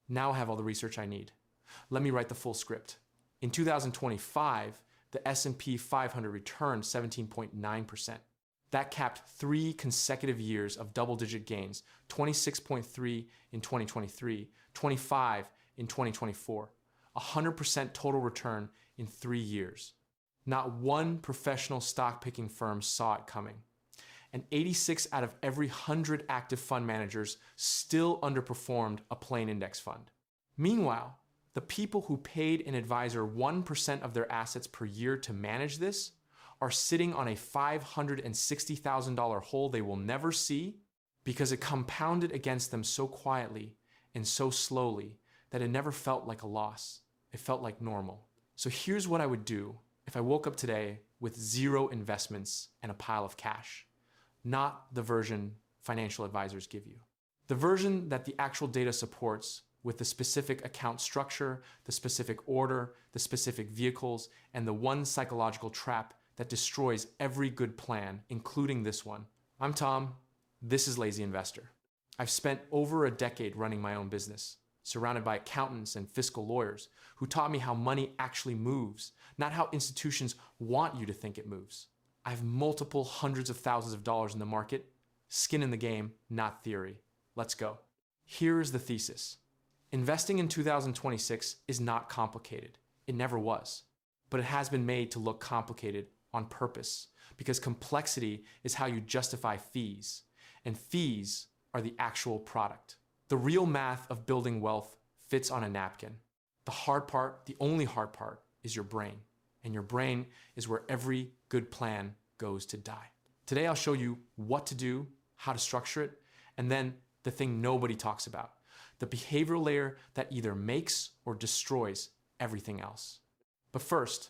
Now I have all the research I need. Let me write the full script. In 2025, the S&P 500 returned 17.9%. That capped 3 consecutive years of double-digit gains, 26.3 in 2023, 25 in 2024, 100% total return in 3 years. Not one professional stock-picking firm saw it coming. And 86 out of every 100 active fund managers still underperformed a plain index fund. Meanwhile, the people who paid an advisor 1% of their assets per year to manage this are sitting on a $560,000 hole they will never see because it compounded against them so quietly and so slowly that it never felt like a loss. It felt like normal. So here's what I would do if I woke up today with 0 investments and a pile of cash. Not the version financial advisors give you. The version that the actual data supports with the specific account structure, the specific order, the specific vehicles, and the one psychological trap that destroys every good plan, including this one. I'm Tom. This is Lazy Investor. I've spent over a decade running my own business, surrounded by accountants and fiscal lawyers who taught me how money actually moves, not how institutions want you to think it moves. I have multiple hundreds of thousands of dollars in the market, skin in the game, not theory. Let's go. Here's the thesis. Investing in 2026 is not complicated. It never was. But it has been made to look complicated on purpose because complexity is how you justify fees, and fees are the actual product. The real math of building wealth fits on a napkin. The hard part, the only hard part, is your brain. And your brain is where every good plan goes to die. Today I'll show you what to do, how to structure it, and then the thing nobody talks about, the behavioral layer that either makes or destroys everything else. But first,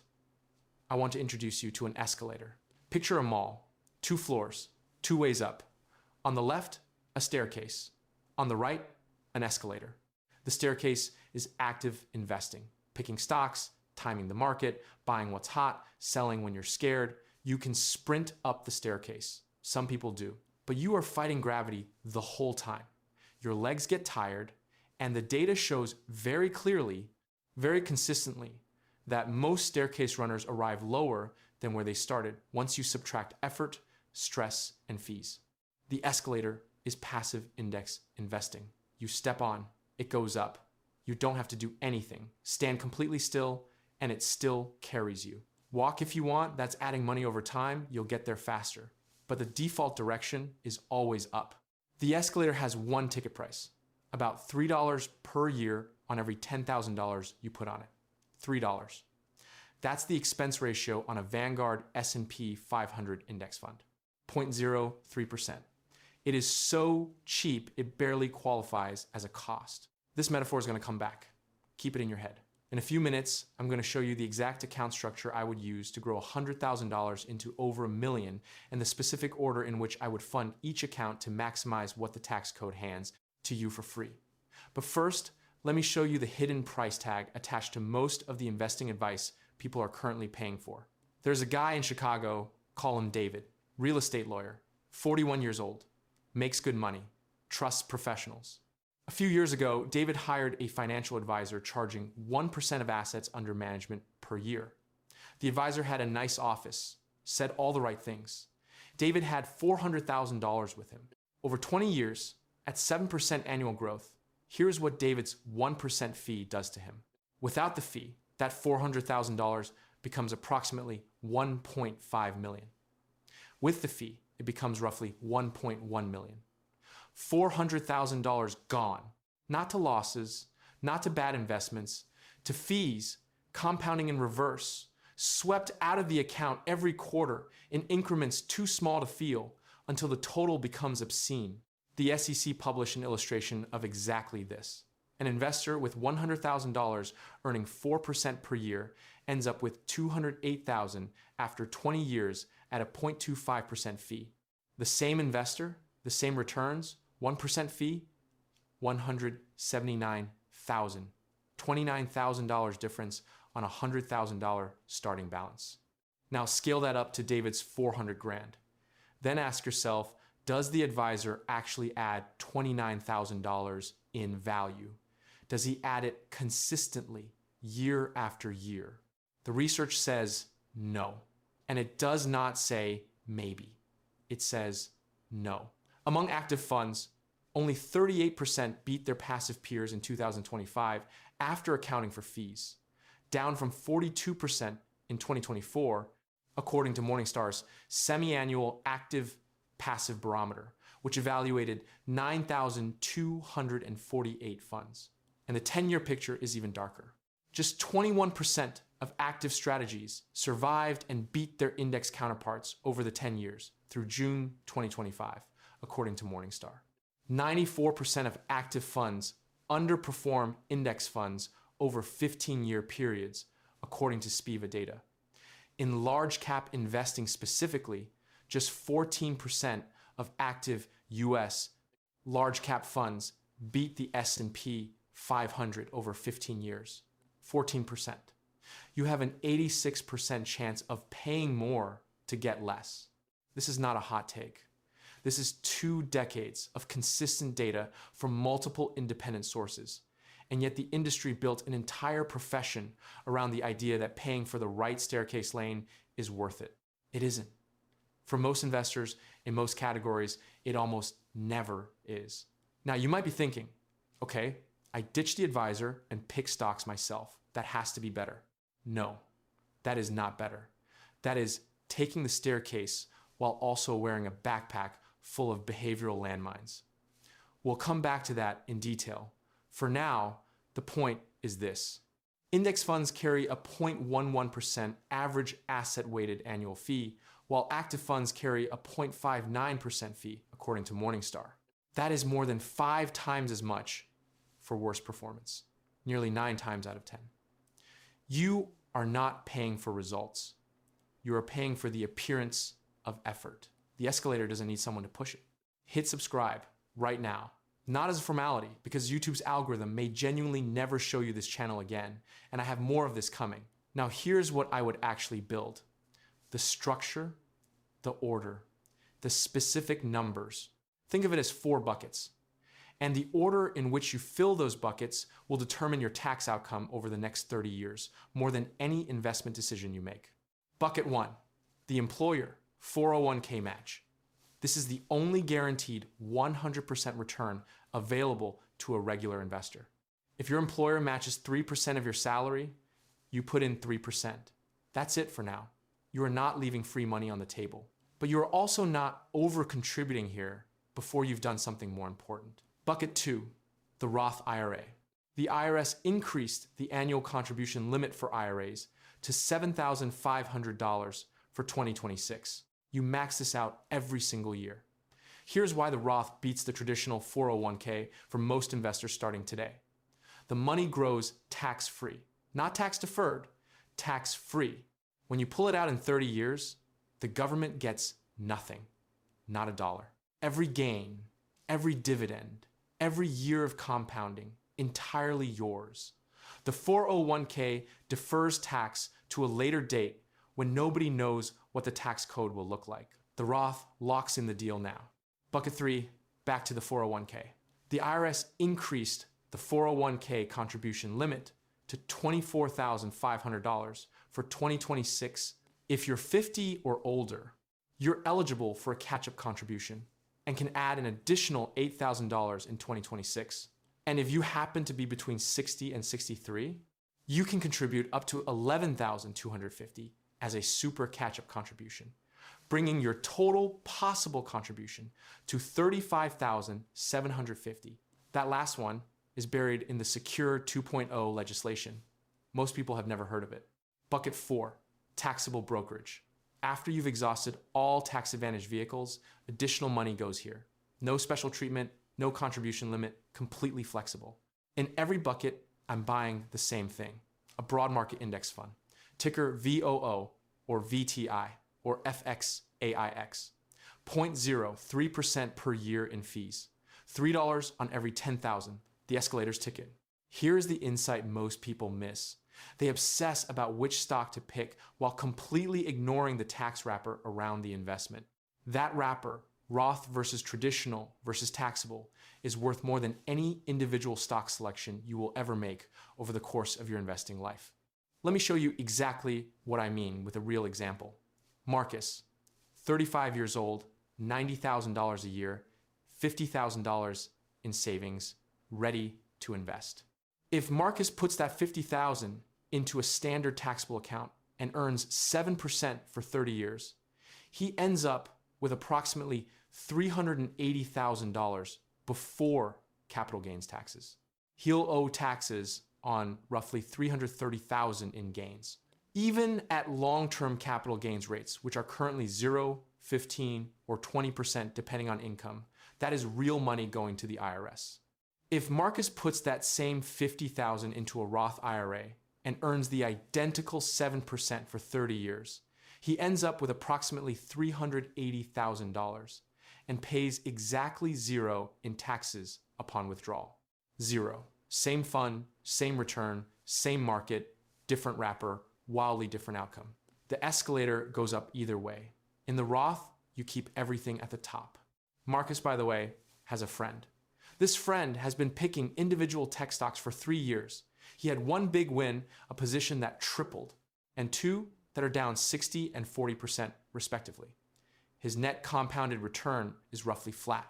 I want to introduce you to an escalator. Picture a mall, 2 floors, 2 ways up. On the left, a staircase. On the right, an escalator. The staircase is active investing, picking stocks, timing the market, buying what's hot, selling when you're scared. You can sprint up the staircase. Some people do. But you are fighting gravity the whole time. Your legs get tired, and the data shows very clearly, very consistently, that most staircase runners arrive lower than where they started once you subtract effort, stress, and fees. The escalator is passive index investing. You step on, it goes up. You don't have to do anything. Stand completely still, and it still carries you. Walk if you want, that's adding money over time, you'll get there faster. But the default direction is always up. The escalator has one ticket price, about $3 per year on every $10,000 you put on it. $3. That's the expense ratio on a Vanguard S&P 500 index fund, 0.03%. It is so cheap, it barely qualifies as a cost. This metaphor is going to come back. Keep it in your head. In a few minutes, I'm going to show you the exact account structure I would use to grow $100,000 into over $1 million and the specific order in which I would fund each account to maximize what the tax code hands to you for free. But first, let me show you the hidden price tag attached to most of the investing advice people are currently paying for. There's a guy in Chicago, call him David, real estate lawyer, 41 years old, makes good money, trusts professionals. A few years ago, David hired a financial advisor charging 1% of assets under management per year. The advisor had a nice office, said all the right things. David had $400,000 with him. Over 20 years, at 7% annual growth, here's what David's 1% fee does to him. Without the fee, that $400,000 becomes approximately $1.5 million. With the fee, it becomes roughly $1.1 million. $400,000 gone, not to losses, not to bad investments, to fees, compounding in reverse, swept out of the account every quarter in increments too small to feel until the total becomes obscene. The SEC published an illustration of exactly this. An investor with $100,000 earning 4% per year ends up with $208,000 after 20 years at a 0.25% fee. The same investor, the same returns, 1% fee, $179,000. $29,000 difference on a $100,000 starting balance. Now scale that up to David's 400 grand. Then ask yourself, does the advisor actually add $29,000 in value? Does he add it consistently, year after year? The research says no. And it does not say maybe. It says no. Among active funds, only 38% beat their passive peers in 2025 after accounting for fees, down from 42% in 2024, according to Morningstar's semi-annual active passive barometer, which evaluated 9,248 funds. And the 10-year picture is even darker. Just 21% of active strategies survived and beat their index counterparts over the 10 years through June 2025, according to Morningstar. 94% of active funds underperform index funds over 15-year periods, according to SPIVA data. In large cap investing specifically, just 14% of active US large cap funds beat the S&P 500 over 15 years. 14%. You have an 86% chance of paying more to get less. This is not a hot take. This is 2 decades of consistent data from multiple independent sources. And yet the industry built an entire profession around the idea that paying for the right staircase lane is worth it. It isn't. For most investors in most categories, it almost never is. Now you might be thinking, okay, I ditched the advisor and pick stocks myself. That has to be better. No, that is not better. That is taking the staircase while also wearing a backpack full of behavioral landmines. We'll come back to that in detail. For now, the point is this. Index funds carry a 0.11% average asset-weighted annual fee, while active funds carry a 0.59% fee, according to Morningstar. That is more than 5 times as much for worse performance, nearly 9 times out of 10. You are not paying for results. You are paying for the appearance of effort. The escalator doesn't need someone to push it. Hit subscribe right now. Not as a formality, because YouTube's algorithm may genuinely never show you this channel again, and I have more of this coming. Now here's what I would actually build. The structure, the order, the specific numbers. Think of it as 4 buckets. And the order in which you fill those buckets will determine your tax outcome over the next 30 years, more than any investment decision you make. Bucket 1, the employer 401k match. This is the only guaranteed 100% return available to a regular investor. If your employer matches 3% of your salary, you put in 3%. That's it for now. You are not leaving free money on the table. But you are also not over-contributing here before you've done something more important. Bucket 2, the Roth IRA. The IRS increased the annual contribution limit for IRAs to $7,500 for 2026. You max this out every single year. Here's why the Roth beats the traditional 401k for most investors starting today. The money grows tax-free, not tax-deferred, tax-free. When you pull it out in 30 years, the government gets nothing, not a dollar. Every gain, every dividend, every year of compounding, entirely yours. The 401k defers tax to a later date when nobody knows what the tax code will look like. The Roth locks in the deal now. Bucket 3, back to the 401k. The IRS increased the 401k contribution limit to $24,500 for 2026. If you're 50 or older, you're eligible for a catch-up contribution and can add an additional $8,000 in 2026. And if you happen to be between 60 and 63, you can contribute up to $11,250 as a super catch-up contribution, bringing your total possible contribution to $35,750. That last one is buried in the Secure 2.0 legislation. Most people have never heard of it. Bucket 4, taxable brokerage. After you've exhausted all tax-advantaged vehicles, additional money goes here. No special treatment, no contribution limit, completely flexible. In every bucket, I'm buying the same thing, a broad market index fund, ticker VOO or VTI or FXAIX, 0.03% per year in fees, $3 on every 10,000, the escalator's ticket. Here's the insight most people miss. They obsess about which stock to pick while completely ignoring the tax wrapper around the investment. That wrapper Roth versus traditional versus taxable is worth more than any individual stock selection you will ever make over the course of your investing life. Let me show you exactly what I mean with a real example. Marcus, 35 years old, $90,000 a year, $50,000 in savings, ready to invest. If Marcus puts that $50,000 into a standard taxable account and earns 7% for 30 years, he ends up with approximately $380,000 before capital gains taxes. He'll owe taxes on roughly $330,000 in gains. Even at long-term capital gains rates, which are currently 0, 15, or 20% depending on income, that is real money going to the IRS. If Marcus puts that same $50,000 into a Roth IRA and earns the identical 7% for 30 years, he ends up with approximately $380,000 and pays exactly 0 in taxes upon withdrawal. 0. Same fund, same return, same market, different wrapper, wildly different outcome. The escalator goes up either way. In the Roth, you keep everything at the top. Marcus, by the way, has a friend. This friend has been picking individual tech stocks for 3 years. He had one big win, a position that tripled, and 2 that are down 60 and 40% respectively. His net compounded return is roughly flat.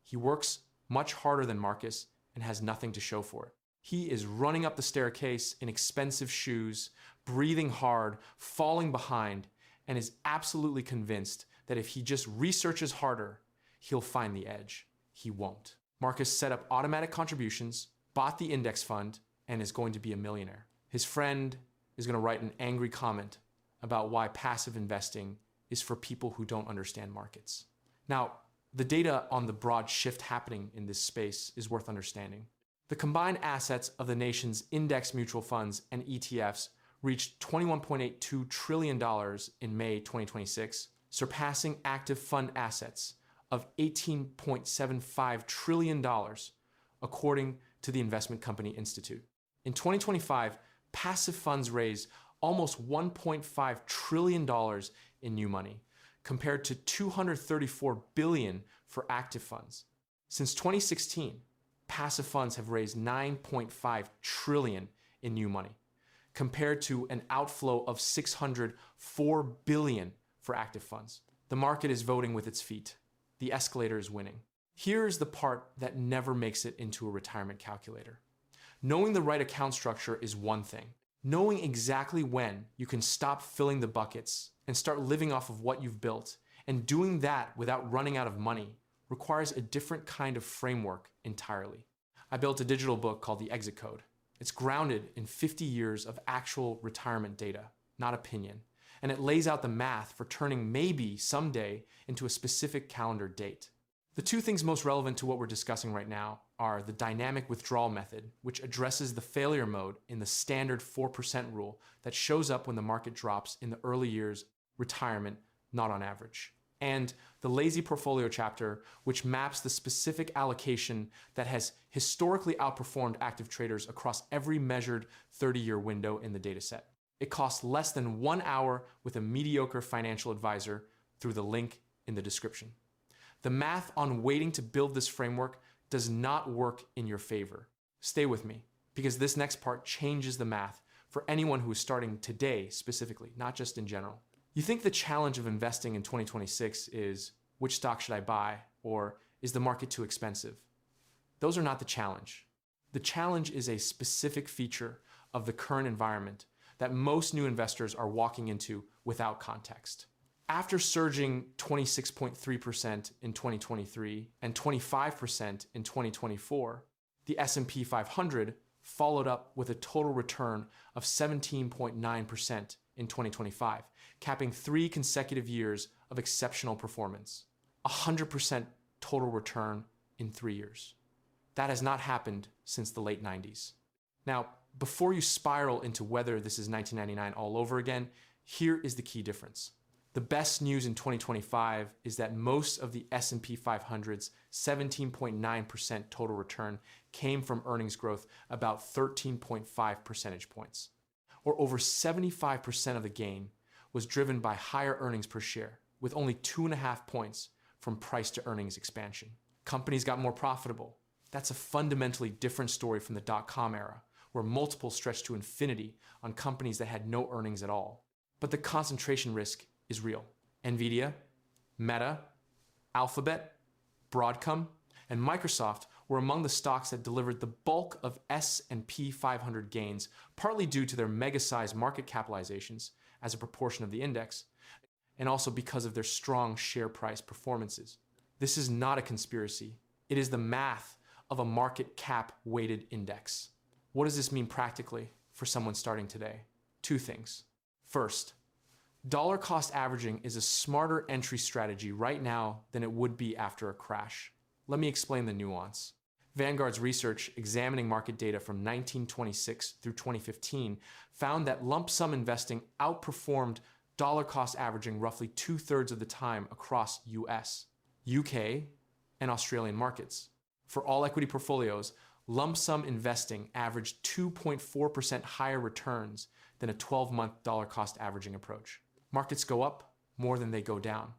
He works much harder than Marcus and has nothing to show for it. He is running up the staircase in expensive shoes, breathing hard, falling behind, and is absolutely convinced that if he just researches harder, he'll find the edge. He won't. Marcus set up automatic contributions, bought the index fund, and is going to be a millionaire. His friend is going to write an angry comment about why passive investing is for people who don't understand markets. Now, the data on the broad shift happening in this space is worth understanding. The combined assets of the nation's index mutual funds and ETFs reached $21.82 trillion in May 2026, surpassing active fund assets of $18.75 trillion, according to the Investment Company Institute. In 2025, passive funds raised almost $1.5 trillion in new money, compared to $234 billion for active funds. Since 2016, passive funds have raised $9.5 trillion in new money, compared to an outflow of $604 billion for active funds. The market is voting with its feet. The escalator is winning. Here's the part that never makes it into a retirement calculator. Knowing the right account structure is one thing. Knowing exactly when you can stop filling the buckets and start living off of what you've built, and doing that without running out of money, requires a different kind of framework entirely. I built a digital book called The Exit Code. It's grounded in 50 years of actual retirement data, not opinion, and it lays out the math for turning maybe someday into a specific calendar date. The two things most relevant to what we're discussing right now are the dynamic withdrawal method, which addresses the failure mode in the standard 4% rule that shows up when the market drops in the early years retirement, not on average. And the lazy portfolio chapter, which maps the specific allocation that has historically outperformed active traders across every measured 30-year window in the dataset. It costs less than 1 hour with a mediocre financial advisor through the link in the description. The math on waiting to build this framework does not work in your favor. Stay with me, because this next part changes the math for anyone who is starting today specifically, not just in general. You think the challenge of investing in 2026 is, which stock should I buy, or is the market too expensive? Those are not the challenge. The challenge is a specific feature of the current environment that most new investors are walking into without context. After surging 26.3% in 2023 and 25% in 2024, the S&P 500 followed up with a total return of 17.9% in 2025, capping 3 consecutive years of exceptional performance. 100% total return in 3 years. That has not happened since the late 90s. Now, before you spiral into whether this is 1999 all over again, here is the key difference. The best news in 2025 is that most of the S&P 500's 17.9% total return came from earnings growth about 13.5 percentage points, or over 75% of the gain was driven by higher earnings per share, with only 2.5 points from price to earnings expansion. Companies got more profitable. That's a fundamentally different story from the dot-com era, where multiples stretched to infinity on companies that had no earnings at all. But the concentration risk is real. Nvidia, Meta, Alphabet, Broadcom, and Microsoft were among the stocks that delivered the bulk of S&P 500 gains, partly due to their mega-sized market capitalizations as a proportion of the index, and also because of their strong share price performances. This is not a conspiracy. It is the math of a market cap weighted index. What does this mean practically for someone starting today? Two things. First, dollar cost averaging is a smarter entry strategy right now than it would be after a crash. Let me explain the nuance. Vanguard's research examining market data from 1926 through 2015 found that lump sum investing outperformed dollar cost averaging roughly 2/3 of the time across US, UK, and Australian markets. For all equity portfolios, lump sum investing averaged 2.4% higher returns than a 12-month dollar cost averaging approach. Markets go up more than they go down.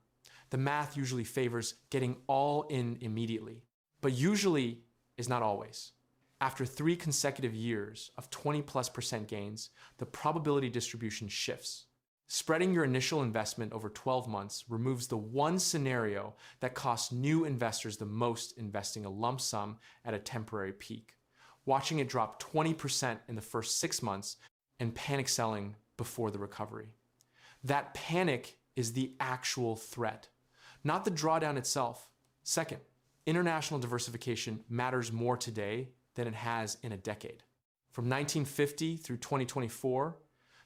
The math usually favors getting all in immediately, but usually is not always. After 3 consecutive years of 20+% gains, the probability distribution shifts. Spreading your initial investment over 12 months removes the one scenario that costs new investors the most, investing a lump sum at a temporary peak, watching it drop 20% in the first 6 months and panic selling before the recovery. That panic is the actual threat, not the drawdown itself. Second, international diversification matters more today than it has in a decade. From 1950 through 2024,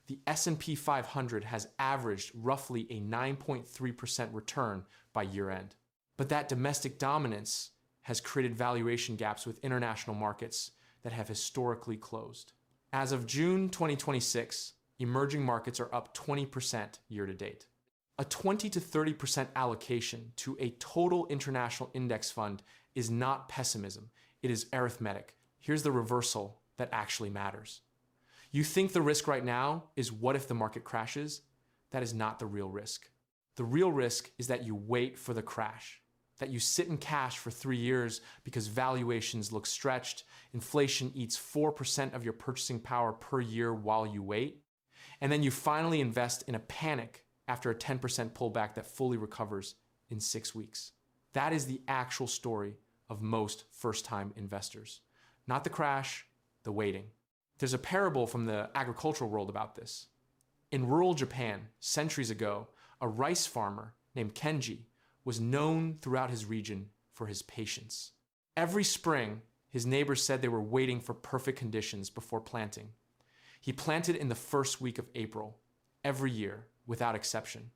the S&P 500 has averaged roughly a 9.3% return by year-end. But that domestic dominance has created valuation gaps with international markets that have historically closed. As of June 2026, emerging markets are up 20% year-to-date. A 20 to 30% allocation to a total international index fund is not pessimism, it is arithmetic. Here's the reversal that actually matters. You think the risk right now is what if the market crashes? That is not the real risk. The real risk is that you wait for the crash, that you sit in cash for 3 years because valuations look stretched, inflation eats 4% of your purchasing power per year while you wait, and then you finally invest in a panic after a 10% pullback that fully recovers in 6 weeks. That is the actual story of most first-time investors. Not the crash, the waiting. There's a parable from the agricultural world about this. In rural Japan, centuries ago, a rice farmer named Kenji was known throughout his region for his patience. Every spring, his neighbors said they were waiting for perfect conditions before planting. He planted in the first week of April, every year, without exception.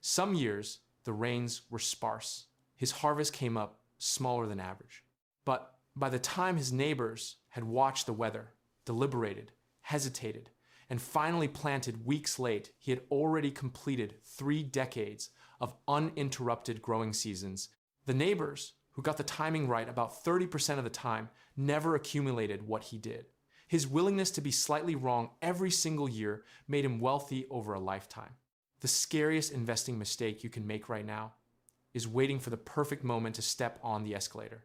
Some years, the rains were sparse. His harvest came up smaller than average. But by the time his neighbors had watched the weather, deliberated, hesitated, and finally planted weeks late, he had already completed 3 decades of uninterrupted growing seasons. The neighbors, who got the timing right about 30% of the time, never accumulated what he did. His willingness to be slightly wrong every single year made him wealthy over a lifetime. The scariest investing mistake you can make right now is waiting for the perfect moment to step on the escalator.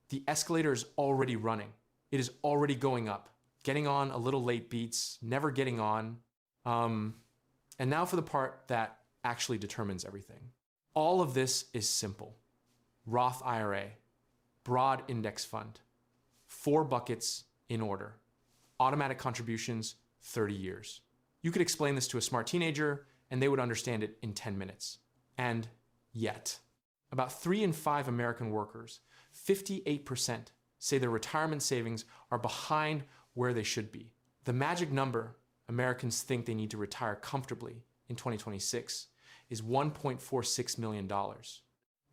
The escalator is already running. It is already going up. Getting on a little late beats, never getting on. And now for the part that actually determines everything. All of this is simple. Roth IRA, broad index fund, 4 buckets in order. Automatic contributions, 30 years. You could explain this to a smart teenager and they would understand it in 10 minutes. And yet, about 3 in 5 American workers, 58%, say their retirement savings are behind where they should be. The magic number Americans think they need to retire comfortably in 2026 is $1.46 million.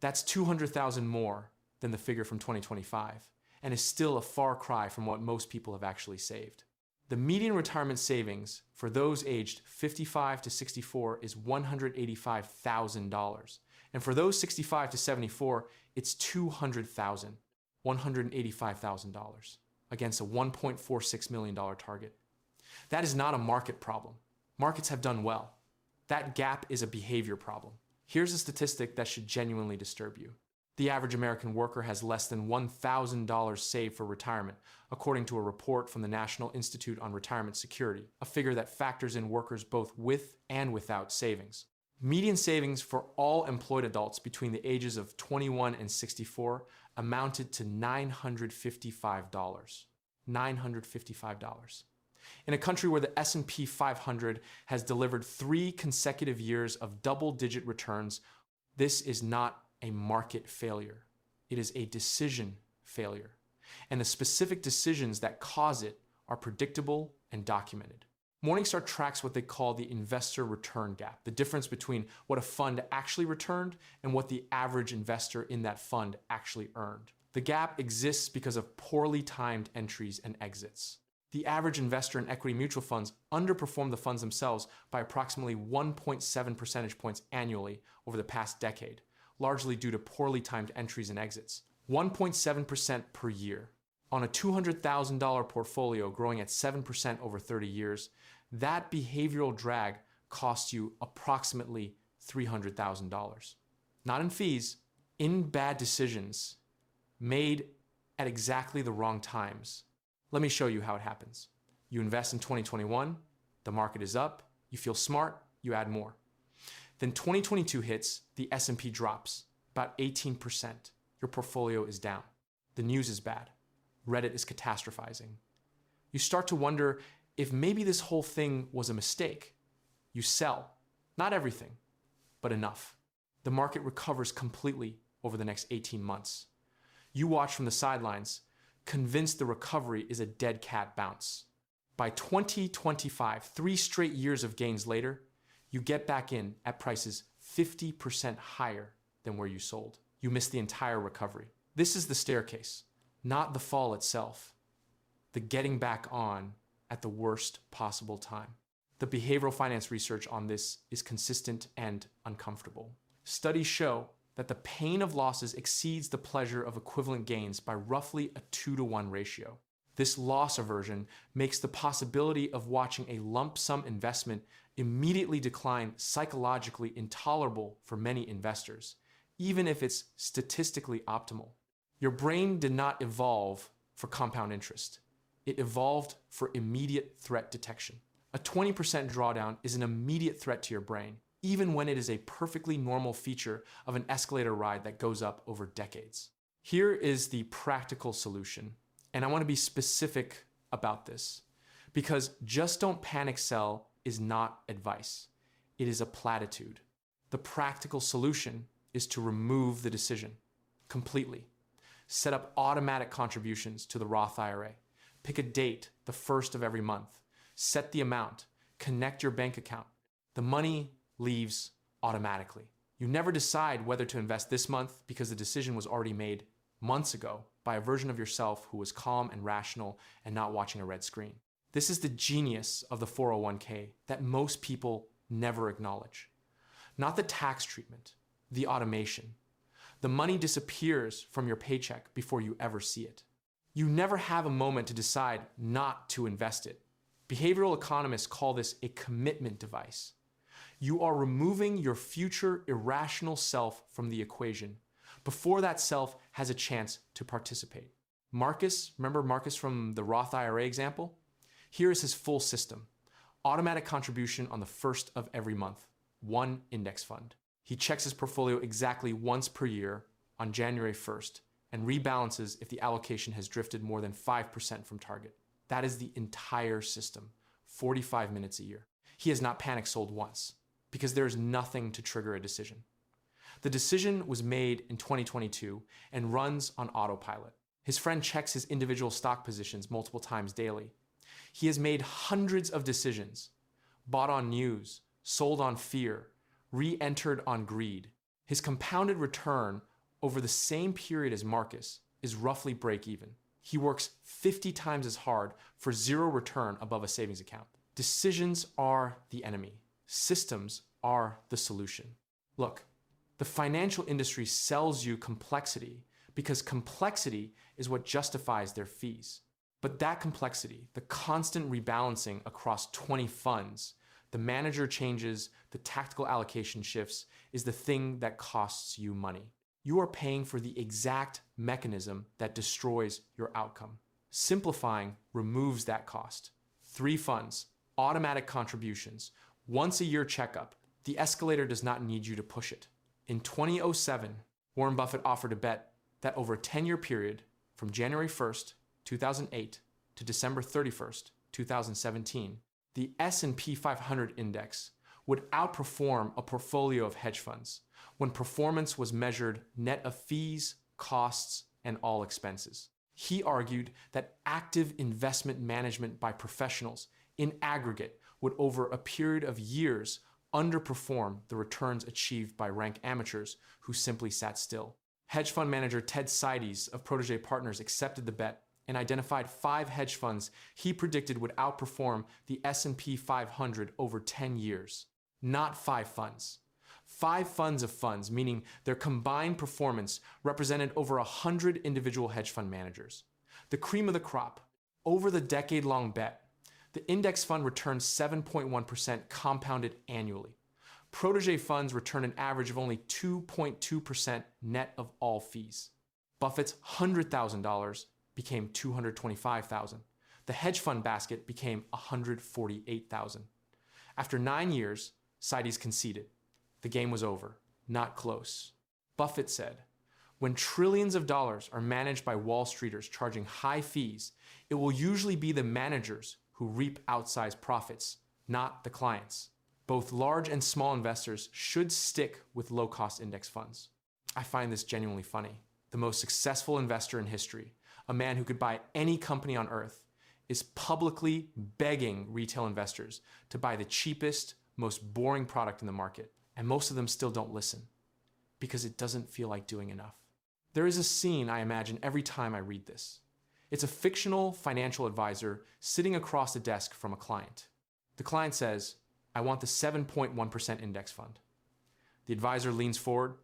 That's 200,000 more than the figure from 2025, and is still a far cry from what most people have actually saved. The median retirement savings for those aged 55 to 64 is $185,000. And for those 65 to 74, it's $200,000, $185,000, against a $1.46 million target. That is not a market problem. Markets have done well. That gap is a behavior problem. Here's a statistic that should genuinely disturb you. The average American worker has less than $1,000 saved for retirement, according to a report from the National Institute on Retirement Security, a figure that factors in workers both with and without savings. Median savings for all employed adults between the ages of 21 and 64 amounted to $955. $955. In a country where the S&P 500 has delivered 3 consecutive years of double-digit returns, this is not a market failure. It is a decision failure. And the specific decisions that cause it are predictable and documented. Morningstar tracks what they call the investor return gap, the difference between what a fund actually returned and what the average investor in that fund actually earned. The gap exists because of poorly timed entries and exits. The average investor in equity mutual funds underperformed the funds themselves by approximately 1.7 percentage points annually over the past decade, largely due to poorly timed entries and exits. 1.7% per year. On a $200,000 portfolio growing at 7% over 30 years, that behavioral drag costs you approximately $300,000. Not in fees, in bad decisions made at exactly the wrong times. Let me show you how it happens. You invest in 2021, the market is up, you feel smart, you add more. Then 2022 hits, the S&P drops, about 18%. Your portfolio is down. The news is bad. Reddit is catastrophizing. You start to wonder if maybe this whole thing was a mistake. You sell. Not everything, but enough. The market recovers completely over the next 18 months. You watch from the sidelines, convinced the recovery is a dead cat bounce. By 2025, 3 straight years of gains later, you get back in at prices 50% higher than where you sold. You miss the entire recovery. This is the staircase, not the fall itself. The getting back on at the worst possible time. The behavioral finance research on this is consistent and uncomfortable. Studies show that the pain of losses exceeds the pleasure of equivalent gains by roughly a 2-to-1 ratio. This loss aversion makes the possibility of watching a lump sum investment immediately decline psychologically intolerable for many investors, even if it's statistically optimal. Your brain did not evolve for compound interest. It evolved for immediate threat detection. A 20% drawdown is an immediate threat to your brain, even when it is a perfectly normal feature of an escalator ride that goes up over decades. Here is the practical solution, and I want to be specific about this, because just don't panic sell is not advice. It is a platitude. The practical solution is to remove the decision completely. Set up automatic contributions to the Roth IRA. Pick a date, the first of every month. Set the amount. Connect your bank account. The money leaves automatically. You never decide whether to invest this month because the decision was already made months ago by a version of yourself who was calm and rational and not watching a red screen. This is the genius of the 401k that most people never acknowledge. Not the tax treatment, the automation. The money disappears from your paycheck before you ever see it. You never have a moment to decide not to invest it. Behavioral economists call this a commitment device. You are removing your future irrational self from the equation before that self has a chance to participate. Marcus, remember Marcus from the Roth IRA example? Here is his full system. Automatic contribution on the first of every month. 1 index fund. He checks his portfolio exactly once per year on January 1st and rebalances if the allocation has drifted more than 5% from target. That is the entire system, 45 minutes a year. He has not panic sold once because there is nothing to trigger a decision. The decision was made in 2022 and runs on autopilot. His friend checks his individual stock positions multiple times daily. He has made hundreds of decisions, bought on news, sold on fear, re-entered on greed. His compounded return over the same period as Marcus is roughly break even. He works 50 times as hard for zero return above a savings account. Decisions are the enemy. Systems are the solution. Look, the financial industry sells you complexity because complexity is what justifies their fees. But that complexity, the constant rebalancing across 20 funds, The manager changes, the tactical allocation shifts, is the thing that costs you money. You are paying for the exact mechanism that destroys your outcome. Simplifying removes that cost. 3 funds, automatic contributions, once a year checkup. The escalator does not need you to push it. In 2007, Warren Buffett offered a bet that over a 10-year period, from January 1st, 2008 to December 31st, 2017, the S&P 500 index would outperform a portfolio of hedge funds when performance was measured net of fees, costs, and all expenses. He argued that active investment management by professionals in aggregate would over a period of years underperform the returns achieved by rank amateurs who simply sat still. Hedge fund manager Ted Seides of Protege Partners accepted the bet and identified 5 hedge funds he predicted would outperform the S&P 500 over 10 years. Not 5 funds. 5 funds of funds, meaning their combined performance represented over 100 individual hedge fund managers. The cream of the crop. Over the decade-long bet, the index fund returned 7.1% compounded annually. Protege funds returned an average of only 2.2% net of all fees. Buffett's $100,000 became $225,000. The hedge fund basket became $148,000. After 9 years, Seides conceded. The game was over. Not close. Buffett said, "When trillions of dollars are managed by Wall Streeters charging high fees, it will usually be the managers who reap outsized profits, not the clients. Both large and small investors should stick with low-cost index funds." I find this genuinely funny. The most successful investor in history, a man who could buy any company on earth, is publicly begging retail investors to buy the cheapest, most boring product in the market. And most of them still don't listen because it doesn't feel like doing enough. There is a scene I imagine every time I read this. It's a fictional financial advisor sitting across the desk from a client. The client says, "I want the 7.1% index fund." The advisor leans forward,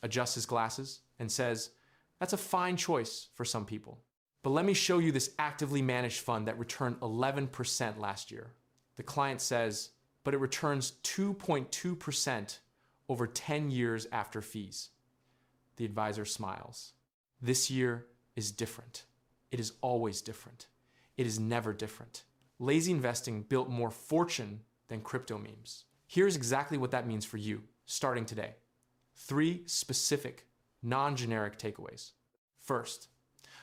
adjusts his glasses, and says, "That's a fine choice for some people. But let me show you this actively managed fund that returned 11% last year." The client says, "But it returns 2.2% over 10 years after fees." The advisor smiles. This year is different. It is always different. It is never different. Lazy investing built more fortune than crypto memes. Here's exactly what that means for you, starting today. 3 specific, non-generic takeaways. First,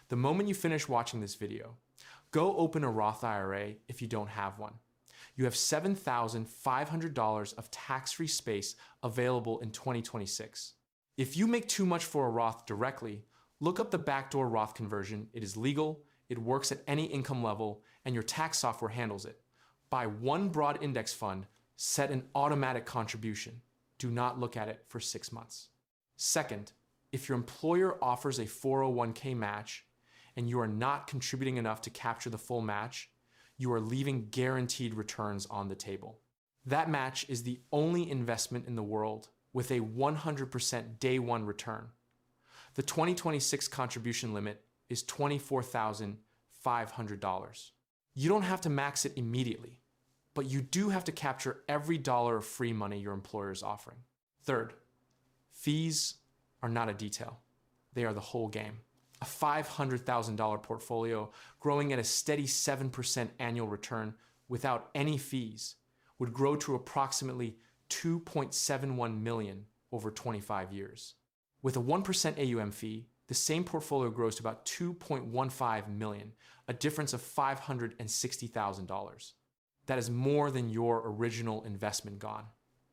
the moment you finish watching this video, go open a Roth IRA if you don't have one. You have $7,500 of tax-free space available in 2026. If you make too much for a Roth directly, look up the backdoor Roth conversion. It is legal, it works at any income level, and your tax software handles it. Buy one broad index fund, set an automatic contribution. Do not look at it for 6 months. Second, if your employer offers a 401k match and you are not contributing enough to capture the full match, you are leaving guaranteed returns on the table. That match is the only investment in the world with a 100% day one return. The 2026 contribution limit is $24,500. You don't have to max it immediately, but you do have to capture every dollar of free money your employer is offering. Third, fees are not a detail. They are the whole game. A $500,000 portfolio growing at a steady 7% annual return without any fees would grow to approximately $2.71 million over 25 years. With a 1% AUM fee, the same portfolio grows to about $2.15 million, a difference of $560,000. That is more than your original investment gone.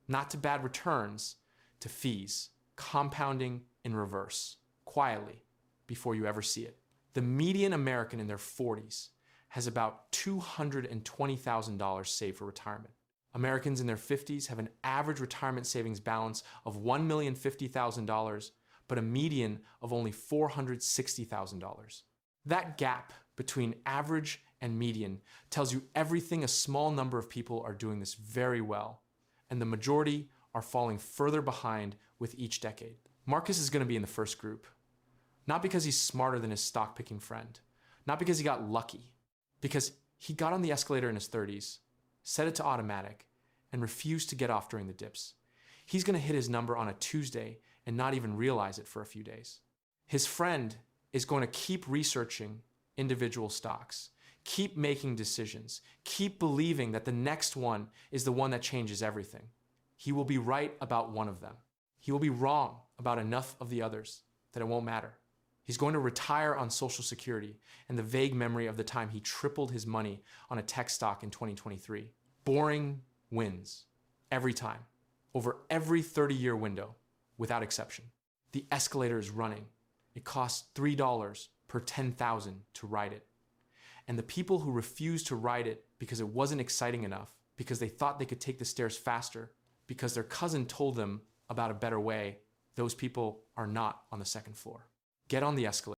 Not to bad returns, to fees, compounding in reverse, quietly, before you ever see it. The median American in their 40s has about $220,000 saved for retirement. Americans in their 50s have an average retirement savings balance of $1,050,000, but a median of only $460,000. That gap between average and median tells you everything. A small number of people are doing this very well, and the majority are falling further behind with each decade. Marcus is going to be in the first group. Not because he's smarter than his stock-picking friend. Not because he got lucky. Because he got on the escalator in his 30s, set it to automatic, and refuse to get off during the dips. He's going to hit his number on a Tuesday and not even realize it for a few days. His friend is going to keep researching individual stocks, keep making decisions, keep believing that the next one is the one that changes everything. He will be right about one of them. He will be wrong about enough of the others that it won't matter. He's going to retire on Social Security and the vague memory of the time he tripled his money on a tech stock in 2023. Boring wins every time, over every 30-year window, without exception. The escalator is running. It costs $3 per 10,000 to ride it. And the people who refuse to ride it because it wasn't exciting enough, because they thought they could take the stairs faster, because their cousin told them about a better way, those people are not on the second floor. Get on the escalator.